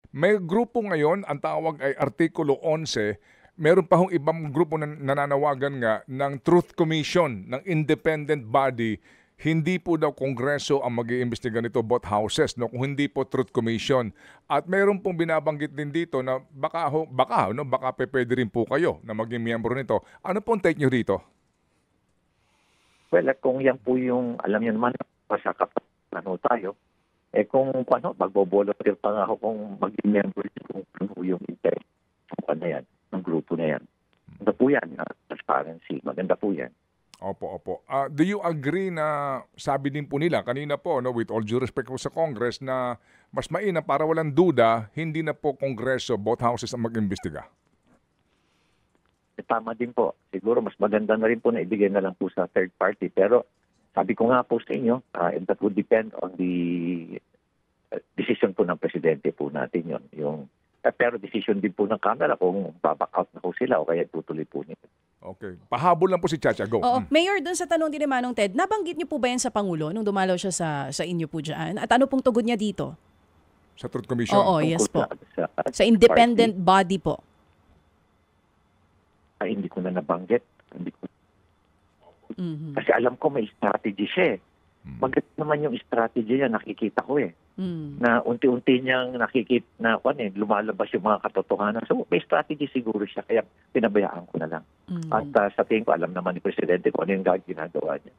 May grupo ngayon, ang tawag ay Artikulo 11, meron pa hong ibang grupo na nananawagan nga ng Truth Commission, ng independent body. Hindi po daw Kongreso ang mag-iimbestiga nito, both houses, no? Kung hindi po Truth Commission. At meron pong binabanggit din dito na baka pwede rin po kayo na maging miyembro nito. Ano pong take nyo rito? Well, kung yan po yung, alam niyo naman, pasakapan tayo, kung magbo-volunteer pa nga ako kung maging member kung ano yung intent ng yan, ng grupo na yan. Maganda po yan, transparency, maganda po yan. Opo. Do you agree na sabi din po nila kanina po, no, with all due respect po sa Congress, na mas mainam para walang duda, hindi na po Kongreso, both houses ang mag-imbestiga? Tama din po. Siguro mas maganda na rin po na ibigay na lang po sa third party. Pero sabi ko nga po sa inyo, and that would depend on the decision po ng presidente po natin yon. Pero decision din po ng Kamara kung baback out na po sila o kaya tutuloy po nila. Okay. Pahabol lang po si Chacha. Go. Oo. Mayor, dun sa tanong din ni Manong Ted, nabanggit niyo po ba yan sa Pangulo nung dumalaw siya sa inyo po dyan? At ano pong tugon niya dito? Sa Truth Commission? Oo, yes po. Sa independent body po. Ay, hindi ko na nabanggit. Kasi alam ko may strategy siya eh. Maganda naman yung strategy niya, nakikita ko eh. Na unti-unti niyang nakikita na lumalabas yung mga katotohanan. So may strategy siguro siya, kaya pinabayaan ko na lang. At sa tingin ko, alam naman ni Presidente kung ano yung ginagawa niya.